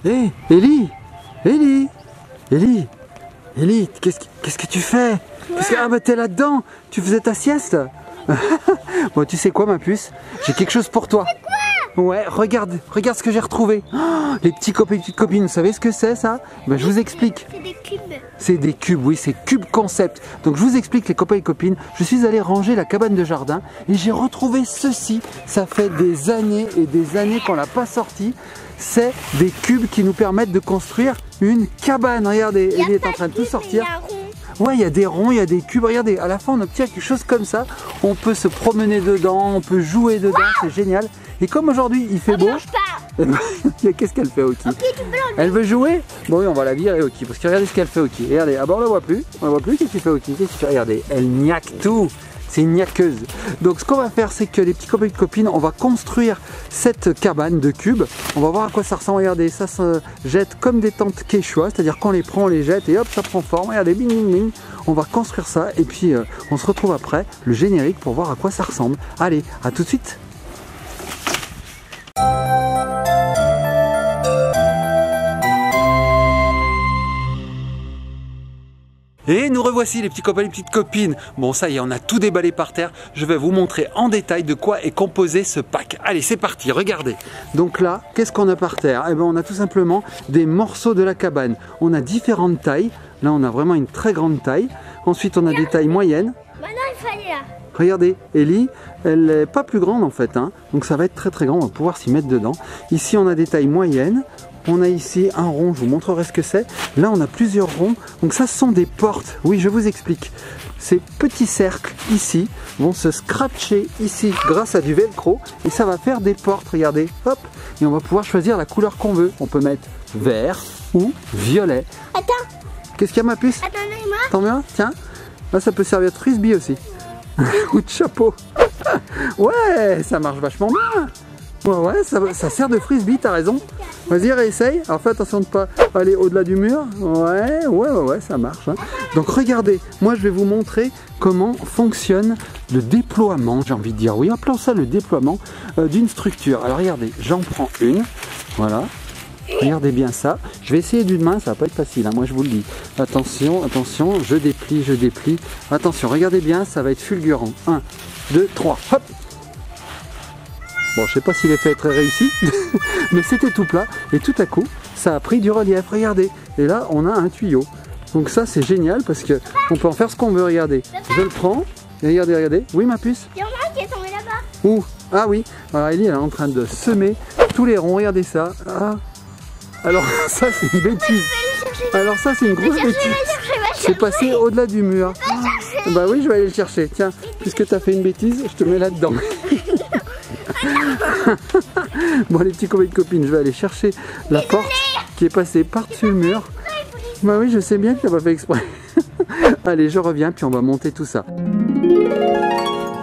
Hé, Ellie, Ellie, Ellie, Ellie, qu'est-ce que tu fais? Ah bah t'es là-dedans, tu faisais ta sieste. Bon, tu sais quoi ma puce? J'ai quelque chose pour toi. Ouais, regarde ce que j'ai retrouvé. Oh, les petits copains et petites copines, vous savez ce que c'est ça? Ben, je vous explique. C'est des cubes. C'est des cubes, oui, c'est Cube Concept. Donc je vous explique les copains et copines. Je suis allé ranger la cabane de jardin et j'ai retrouvé ceci. Ça fait des années et des années qu'on l'a pas sorti. C'est des cubes qui nous permettent de construire une cabane. Regardez, Ellie est en train de tout sortir. Ouais, il y a des ronds, il y a des cubes. Regardez, à la fin, on obtient quelque chose comme ça. On peut se promener dedans, on peut jouer dedans, c'est génial. Et comme aujourd'hui, il fait beau... Qu'est-ce qu'elle fait, Oki? Elle veut jouer? Bon, oui, on va la virer, Oki, parce que regardez ce qu'elle fait, Oki. Regardez, ah bon, on la voit plus. On la voit plus, qu'est-ce qu'il fait, Oki? Regardez, elle niaque tout. C'est une niaqueuse. Donc ce qu'on va faire, c'est que les petits copains et copines, on va construire cette cabane de cubes. On va voir à quoi ça ressemble. Regardez, ça se jette comme des tentes quechua, c'est-à-dire qu'on les prend, on les jette et hop, ça prend forme. Regardez, bing bing bing. On va construire ça et puis on se retrouve après le générique pour voir à quoi ça ressemble. Allez, à tout de suite. Et nous revoici les petits copains et les petites copines. Bon, ça y est, on a tout déballé par terre. Je vais vous montrer en détail de quoi est composé ce pack. Allez, c'est parti, regardez. Donc là, qu'est-ce qu'on a par terre? Eh bien, on a tout simplement des morceaux de la cabane. On a différentes tailles. Là, on a vraiment une très grande taille. Ensuite, on a des tailles moyennes. Maintenant, il fallait là. Regardez, Ellie, elle n'est pas plus grande en fait, hein. Donc ça va être très très grand, on va pouvoir s'y mettre dedans. Ici, on a des tailles moyennes. On a ici un rond, je vous montrerai ce que c'est. Là, on a plusieurs ronds. Donc ça, ce sont des portes. Oui, je vous explique. Ces petits cercles ici vont se scratcher ici grâce à du velcro. Et ça va faire des portes, regardez. Hop. Et on va pouvoir choisir la couleur qu'on veut. On peut mettre vert ou violet. Attends. Qu'est-ce qu'il y a, ma puce? Attendez-moi. T'en veux un? Tiens. Là, ça peut servir de frisbee aussi. Ou de chapeau. Ouais, ça marche vachement bien. Ouais, ça sert de frisbee, t'as raison. Vas-y, réessaye. Alors fais attention de ne pas aller au-delà du mur. Ouais, ça marche. Hein. Donc regardez, moi je vais vous montrer comment fonctionne le déploiement, j'ai envie de dire. Oui, appelons ça le déploiement d'une structure. Alors regardez, j'en prends une. Voilà. Regardez bien ça. Je vais essayer d'une main, ça va pas être facile, hein, moi je vous le dis. Attention, attention, je déplie. Attention, regardez bien, ça va être fulgurant. 1, 2, 3, hop. Bon, je sais pas si l'effet est très réussi, mais c'était tout plat. Et tout à coup, ça a pris du relief, regardez. Et là, on a un tuyau. Donc ça, c'est génial parce que on peut en faire ce qu'on veut, regardez. Je le prends, et regardez. Oui, ma puce? Il y en a un qui est tombé là-bas. Où? Ah oui, alors Ellie, elle est en train de semer tous les ronds, regardez ça. Ah. Alors ça, c'est une bêtise. Alors ça, c'est une grosse bêtise. C'est passé au-delà du mur. Bah oui, je vais aller le chercher. Tiens, puisque tu as fait une bêtise, je te mets là-dedans. Bon, les petits copains et copines, je vais aller chercher la porte qui est passée par-dessus le mur. Bah oui, je sais bien que tu n'as pas fait exprès. Allez, je reviens, puis on va monter tout ça.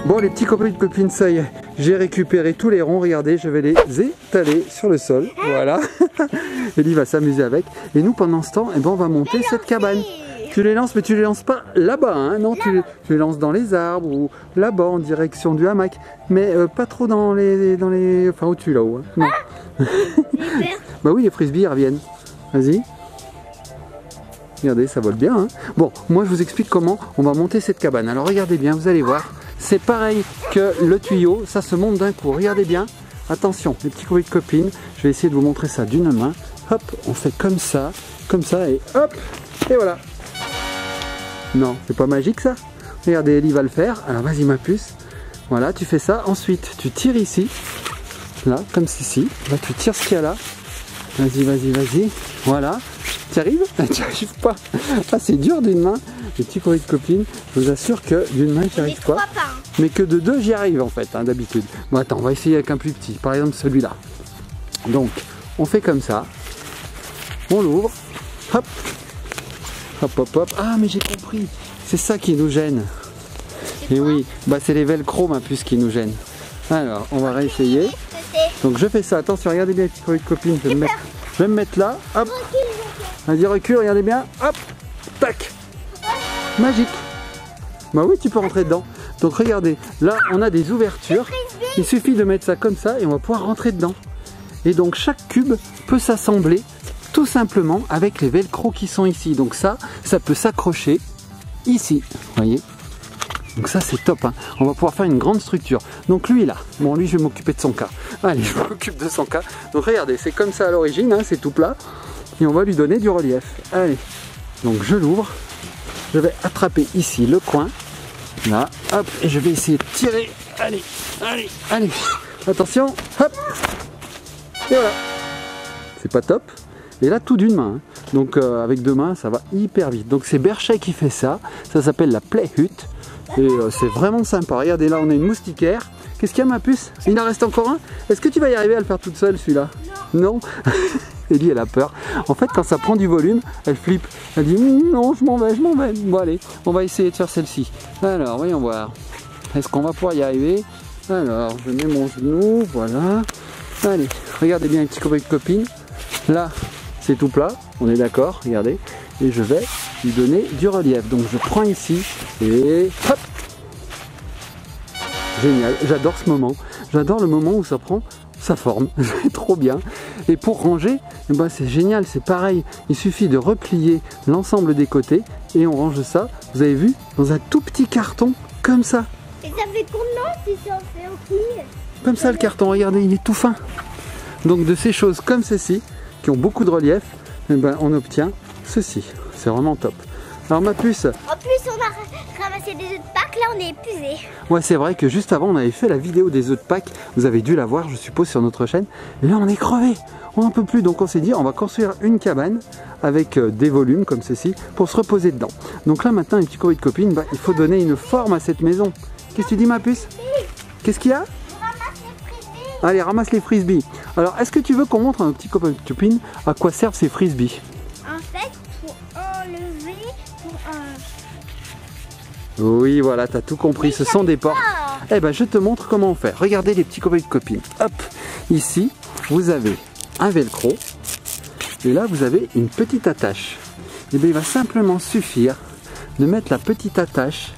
Bon, les petits copains et copines, ça y est, j'ai récupéré tous les ronds. Regardez, je vais les étaler sur le sol. Voilà. Ellie va s'amuser avec. Et nous, pendant ce temps, eh ben, on va monter cette cabane. Tu les lances, mais tu les lances pas là-bas, hein, non, tu les lances dans les arbres ou là-bas en direction du hamac, mais pas trop dans les, enfin au-dessus là-haut. Hein. Non. Bah oui, les frisbees reviennent. Vas-y. Regardez, ça vole bien. Hein. Bon, moi je vous explique comment on va monter cette cabane. Alors regardez bien, vous allez voir. C'est pareil que le tuyau, ça se monte d'un coup. Regardez bien. Attention, les petits copains et copines, je vais essayer de vous montrer ça d'une main. Hop, on fait comme ça et hop, et voilà. Non, c'est pas magique ça? Regardez, Ellie va le faire. Alors vas-y ma puce. Voilà, tu fais ça. Ensuite, tu tires ici. Là, comme ceci. Là, tu tires ce qu'il y a là. Vas-y. Voilà. Tu arrives? Tu arrives pas. Ah, c'est dur d'une main. Les petits copains et copines, je vous assure que d'une main, tu arrives pas. Mais que de deux, j'y arrive en fait, hein, d'habitude. Bon, attends, on va essayer avec un plus petit. Par exemple, celui-là. Donc, on fait comme ça. On l'ouvre. Hop. Hop. Ah, mais j'ai compris. C'est ça qui nous gêne. Et oui, bah c'est les velcro, ma puce, qui nous gênent. Alors, on va réessayer. Donc, je fais ça. Attention, regardez bien, les petites copines. Je vais me mettre là. Hop. Vas-y, recule, regardez bien. Hop. Tac. Magique. Bah oui, tu peux rentrer dedans. Donc, regardez. Là, on a des ouvertures. Il suffit de mettre ça comme ça et on va pouvoir rentrer dedans. Et donc, chaque cube peut s'assembler tout simplement avec les velcro qui sont ici. Donc ça peut s'accrocher ici, vous voyez. Donc ça c'est top, hein. On va pouvoir faire une grande structure. Donc lui là, bon lui je vais m'occuper de son cas. Allez, je m'occupe de son cas. Donc regardez, c'est comme ça à l'origine, hein, c'est tout plat. Et on va lui donner du relief. Allez, donc je l'ouvre. Je vais attraper ici le coin. Là, hop, et je vais essayer de tirer. Allez, allez, allez. Attention, hop. Et voilà. C'est pas top. Et là tout d'une main, hein. Donc avec deux mains ça va hyper vite. Donc c'est Berchet qui fait ça. Ça s'appelle la Play Hut. Et c'est vraiment sympa. Regardez, là on a une moustiquaire. Qu'est-ce qu'il y a, ma puce? Il en reste encore un? Est-ce que tu vas y arriver à le faire toute seule, celui-là? Non. Ellie, elle a peur. En fait, quand ça prend du volume, elle flippe. Elle dit non, je m'en vais, je m'en vais. Bon allez, on va essayer de faire celle-ci. Alors, voyons voir. Est-ce qu'on va pouvoir y arriver? Alors, je mets mon genou, voilà. Allez, regardez bien les petits copains et copines. Là, c'est tout plat, on est d'accord, regardez. Et je vais lui donner du relief. Donc je prends ici et hop. Génial, j'adore ce moment. J'adore le moment où ça prend sa forme. C'est trop bien. Et pour ranger, eh ben c'est génial, c'est pareil. Il suffit de replier l'ensemble des côtés et on range ça, vous avez vu, dans un tout petit carton comme ça. Et ça fait combien si ça en fait aussi? Comme ça le carton, regardez, il est tout fin. Donc de ces choses comme ceci, qui ont beaucoup de relief, eh ben, on obtient ceci. C'est vraiment top. Alors ma puce. En plus on a ramassé des œufs de Pâques, là on est épuisé. Ouais, c'est vrai que juste avant on avait fait la vidéo des œufs de Pâques. Vous avez dû la voir, je suppose, sur notre chaîne. Et là on est crevé, on n'en peut plus. Donc on s'est dit on va construire une cabane avec des volumes comme ceci pour se reposer dedans. Donc là maintenant les petits copains de copines, bah, il faut donner une forme à cette maison. Qu'est-ce que tu dis, ma puce? Qu'est-ce qu'il y a? Allez, ramasse les frisbees. Alors, est-ce que tu veux qu'on montre à nos petits copains de copines à quoi servent ces frisbees? En fait, pour enlever, Oui, voilà, t'as tout compris. Ce sont des portes. Eh ben, je te montre comment on fait. Regardez les petits copains de copines. Hop, ici, vous avez un velcro. Et là, vous avez une petite attache. Et bien, il va simplement suffire de mettre la petite attache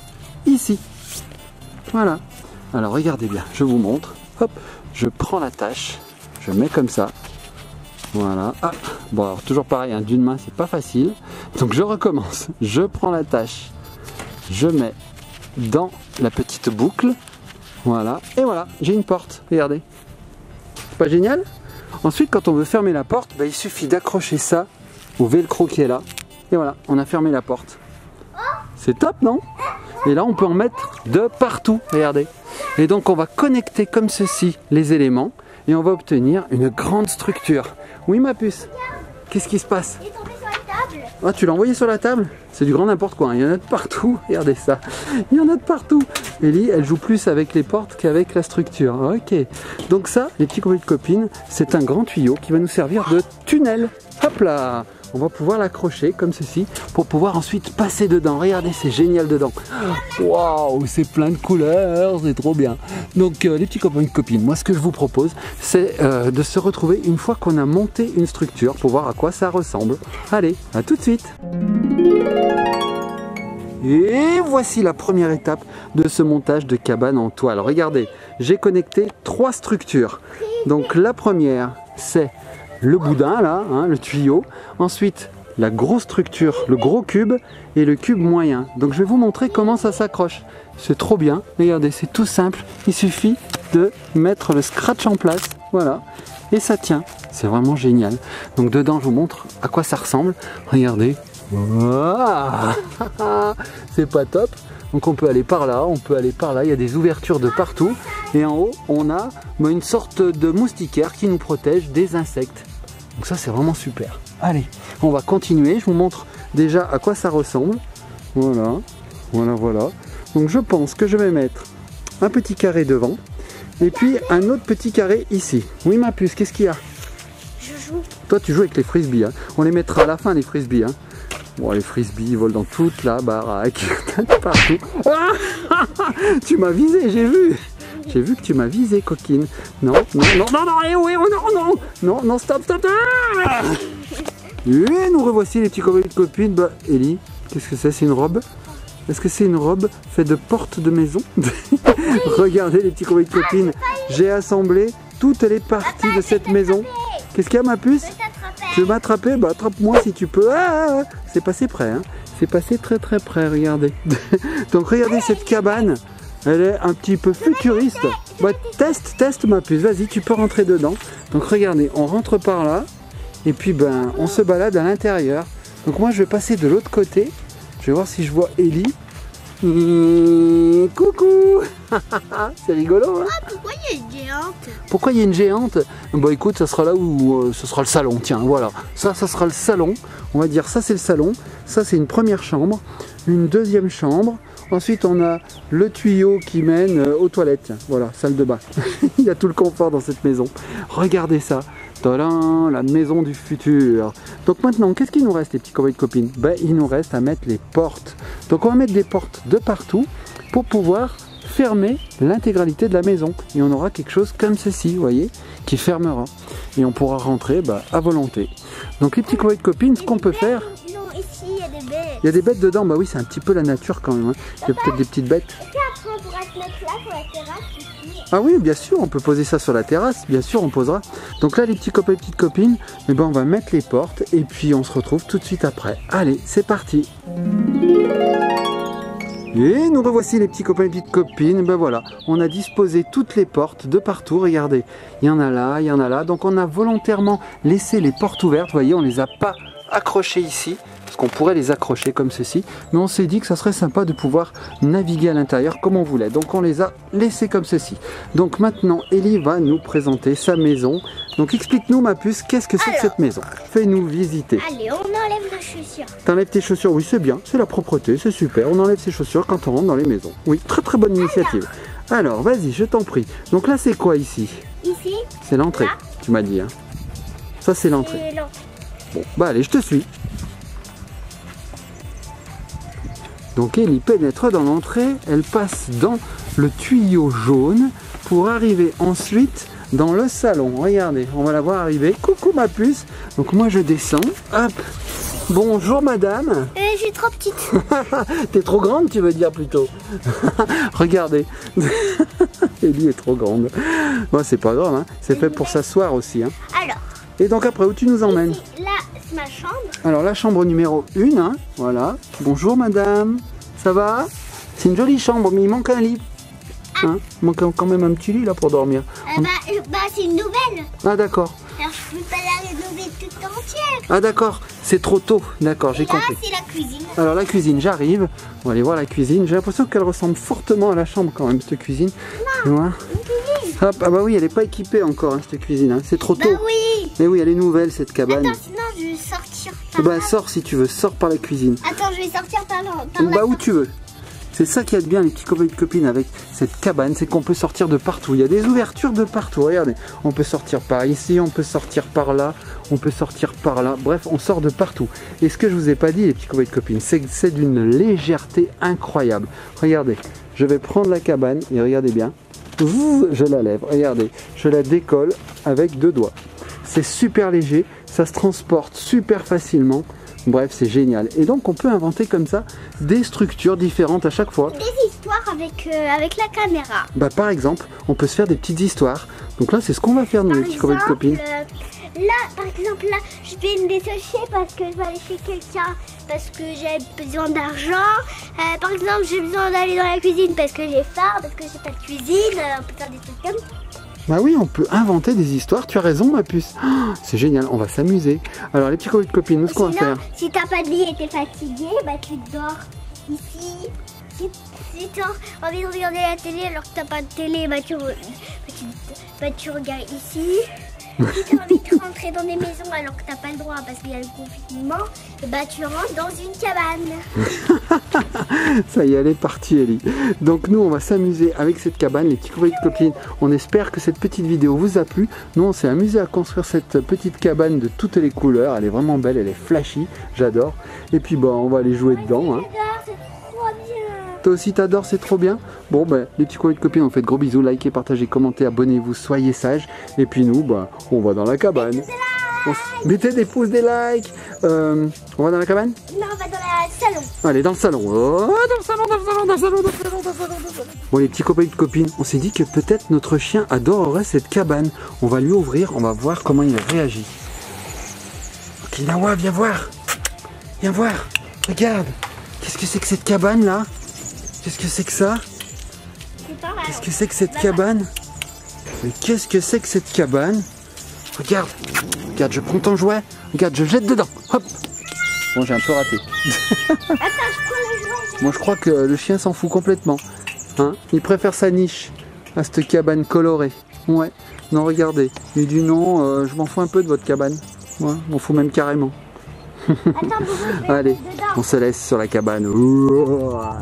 ici. Voilà. Alors, regardez bien, je vous montre. Hop. Je prends l'attache, je mets comme ça, voilà. Ah, bon alors toujours pareil, hein, d'une main c'est pas facile, donc je recommence. Je prends l'attache, je mets dans la petite boucle, voilà, et voilà, j'ai une porte, regardez. C'est pas génial? Ensuite quand on veut fermer la porte, bah, il suffit d'accrocher ça au velcro qui est là, et voilà, on a fermé la porte. C'est top, non? Et là on peut en mettre de partout, regardez. Et donc on va connecter comme ceci les éléments et on va obtenir une grande structure. Oui ma puce? Qu'est-ce qui se passe? il est tombé sur la table. Ah, tu l'as envoyé sur la table? C'est du grand n'importe quoi, hein. Il y en a de partout, regardez ça. Il y en a de partout. Ellie, elle joue plus avec les portes qu'avec la structure. Ok. Donc ça, les petits copains de copines, c'est un grand tuyau qui va nous servir de tunnel. Hop là! On va pouvoir l'accrocher comme ceci pour pouvoir ensuite passer dedans. Regardez, c'est génial dedans. Waouh, c'est plein de couleurs, c'est trop bien. Donc les petits copains et copines, moi ce que je vous propose, c'est de se retrouver une fois qu'on a monté une structure pour voir à quoi ça ressemble. Allez, à tout de suite. Et voici la première étape de ce montage de cabane en toile. Regardez, j'ai connecté 3 structures. Donc la première, c'est le boudin là, hein, le tuyau. Ensuite, la grosse structure, le gros cube et le cube moyen. Donc je vais vous montrer comment ça s'accroche. C'est trop bien. Regardez, c'est tout simple. Il suffit de mettre le scratch en place. Voilà. Et ça tient. C'est vraiment génial. Donc dedans, je vous montre à quoi ça ressemble. Regardez. Wow. C'est pas top. Donc on peut aller par là, on peut aller par là. Il y a des ouvertures de partout. Et en haut, on a une sorte de moustiquaire qui nous protège des insectes. Donc ça, c'est vraiment super. Allez, on va continuer. Je vous montre déjà à quoi ça ressemble. Voilà, voilà, voilà. Donc je pense que je vais mettre un petit carré devant. Et puis un autre petit carré ici. Oui ma puce, qu'est-ce qu'il y a? Je joue. Toi tu joues avec les frisbees, hein. On les mettra à la fin les frisbees, hein. Bon, les frisbees volent dans toute la baraque. Partout. Ah, tu m'as visé, j'ai vu. J'ai vu que tu m'as visé, coquine. Non, non, non, non, non, eh oui, oh, non, non, non, non, stop, stop. Ah. Et nous revoici les petits copains et copines. Bah, Ellie, qu'est-ce que c'est? C'est une robe? Est-ce que c'est une robe faite de portes de maison? Regardez les petits copains et copines. J'ai assemblé toutes les parties de cette maison. Qu'est-ce qu'il y a, ma puce? Tu veux m'attraper? Bah attrape-moi si tu peux. Ah, c'est passé près, hein. C'est passé très très près, regardez. Donc regardez cette cabane. Elle est un petit peu futuriste. Bah, teste ma puce, vas-y, tu peux rentrer dedans. Donc regardez, on rentre par là. Et puis ben, on se balade à l'intérieur. Donc moi je vais passer de l'autre côté. Je vais voir si je vois Ellie. Coucou. C'est rigolo, hein? Ah, pourquoi il y a une géante? Pourquoi il y a une géante? Bah écoute, ça sera là où ce sera le salon. Tiens, voilà. Ça sera le salon. On va dire ça c'est le salon. Ça c'est une première chambre. Une deuxième chambre. Ensuite on a le tuyau qui mène aux toilettes. Voilà, salle de bain. Il y a tout le confort dans cette maison. Regardez ça. Tadam, la maison du futur. Donc maintenant, qu'est-ce qu'il nous reste les petits copains et copines? Ben, il nous reste à mettre les portes. Donc on va mettre des portes de partout pour pouvoir fermer l'intégralité de la maison. Et on aura quelque chose comme ceci, vous voyez, qui fermera. Et on pourra rentrer à volonté. Donc les petits copains et copines, ce qu'on peut faire... Non, ici, il y a des bêtes. Il y a des bêtes dedans, bah oui, c'est un petit peu la nature quand même. Hein. Il y a peut-être des petites bêtes. Et puis après, on pourra se mettre là sur la terrasse ici. Ah oui, bien sûr, on peut poser ça sur la terrasse, bien sûr, on posera. Donc là, les petits copains et petites copines, eh ben, on va mettre les portes et puis on se retrouve tout de suite après. Allez, c'est parti. Et nous revoici les petits copains et petites copines. Ben voilà, on a disposé toutes les portes de partout, regardez. Il y en a là, il y en a là. Donc on a volontairement laissé les portes ouvertes, vous voyez, on ne les a pas accrochées ici. Parce qu'on pourrait les accrocher comme ceci, mais on s'est dit que ça serait sympa de pouvoir naviguer à l'intérieur comme on voulait. Donc on les a laissés comme ceci. Donc maintenant, Ellie va nous présenter sa maison. Donc explique-nous ma puce, qu'est-ce que c'est que cette maison? Fais-nous visiter. Allez, on enlève nos chaussures. T'enlèves tes chaussures? Oui, c'est bien, c'est la propreté, c'est super. On enlève ses chaussures quand on rentre dans les maisons. Oui, très très bonne initiative. Alors, vas-y, je t'en prie. Donc là, c'est quoi ici? Ici. C'est l'entrée, tu m'as dit. Hein. Ça, c'est l'entrée. Bon, bah allez, je te suis. Donc Ellie pénètre dans l'entrée, elle passe dans le tuyau jaune pour arriver ensuite dans le salon. Regardez, on va la voir arriver. Coucou ma puce. Donc moi je descends. Hop. Bonjour madame. Je suis trop petite. T'es trop grande tu veux dire plutôt. Regardez. Ellie est trop grande. Bon c'est pas grave, hein. C'est fait pour s'asseoir aussi. Hein. Alors. Et donc après où tu nous emmènes? Ici, là c'est ma chambre. Alors la chambre numéro 1, hein, voilà. Bonjour madame, ça va? C'est une jolie chambre, mais il manque un lit. Hein, il manque quand même un petit lit là pour dormir. C'est une nouvelle. Ah d'accord. Alors je peux pas la rénover toute entière. Ah d'accord, c'est trop tôt. D'accord, j'ai compris. Là c'est la cuisine. Alors la cuisine, j'arrive. On va aller voir la cuisine. J'ai l'impression qu'elle ressemble fortement à la chambre quand même, cette cuisine. Non, ouais. une cuisine. Hop, ah bah oui, elle n'est pas équipée encore, hein, cette cuisine. Hein. C'est trop tôt. Oui. Mais oui, elle est nouvelle cette cabane. Attends, sinon je vais sortir par bah là. sors si tu veux, sors par la cuisine. Attends, je vais sortir par là. Bah où tu veux. C'est ça qui est bien les petits copains et copines avec cette cabane, c'est qu'on peut sortir de partout. Il y a des ouvertures de partout, regardez. On peut sortir par ici, on peut sortir par là, on peut sortir par là. Bref, on sort de partout. Et ce que je vous ai pas dit les petits copains et copines, c'est que c'est d'une légèreté incroyable. Regardez, je vais prendre la cabane et regardez bien. Je la lève, regardez, je la décolle avec 2 doigts. C'est super léger, ça se transporte super facilement. Bref, c'est génial. Et donc, on peut inventer comme ça des structures différentes à chaque fois. Des histoires avec la caméra. Bah, par exemple, on peut se faire des petites histoires. Donc là, c'est ce qu'on va faire, nous, les petits copains et copines. Là, par exemple, là, je vais me dissocier parce que je vais aller chez quelqu'un parce que j'ai besoin d'argent. Par exemple, j'ai besoin d'aller dans la cuisine parce que j'ai faim, parce que j'ai pas de cuisine. On peut faire des trucs comme ça. Bah oui, on peut inventer des histoires, tu as raison ma puce. Oh, c'est génial, on va s'amuser. Alors les petits copains et copines, nous ce qu'on va faire. Si t'as pas de lit et t'es fatigué, bah tu dors ici. Si t'as envie de regarder la télé alors que t'as pas de télé, bah tu regardes ici. Si t'as envie de rentrer dans des maisons alors que t'as pas le droit parce qu'il y a le confinement, bah tu rentres dans une cabane. Ça y est, elle est partie Ellie. Donc nous on va s'amuser avec cette cabane, les petits copains et copines. On espère que cette petite vidéo vous a plu. Nous on s'est amusé à construire cette petite cabane de toutes les couleurs. Elle est vraiment belle, elle est flashy, j'adore. Et puis bah on va aller jouer dedans. Hein. Toi aussi t'adores, c'est trop bien. Bon ben les petits copains et copines, on fait de gros bisous, likez, partagez, commentez, abonnez-vous, soyez sages. Et puis nous, bah, on va dans la cabane. Mettez des pouces, des likes. On va dans la cabane? Non, on va dans le salon. Allez, dans le salon. Oh, dans le salon, dans le salon, dans le salon, dans le salon, dans le salon, dans le salon. Bon les petits copains et copines, on s'est dit que peut-être notre chien adorerait cette cabane. On va lui ouvrir, on va voir comment il réagit. Okinawa, viens voir. Viens voir. Regarde. Qu'est-ce que c'est que cette cabane là? Qu'est-ce que c'est que ça? C'est pas mal. Qu'est-ce que c'est que cette cabane? Mais qu'est-ce que c'est que cette cabane? Regarde. Regarde, je prends ton jouet. Regarde, je jette dedans. Hop. Bon, j'ai un peu raté. Attends, je prends le jouet. Moi, je crois que le chien s'en fout complètement. Hein, il préfère sa niche à cette cabane colorée. Ouais. Non, regardez. Il dit non, je m'en fous un peu de votre cabane. Ouais, je m'en fous même carrément. Attends, Boubou, je vais Allez, dedans. on se laisse sur la cabane. Ouah.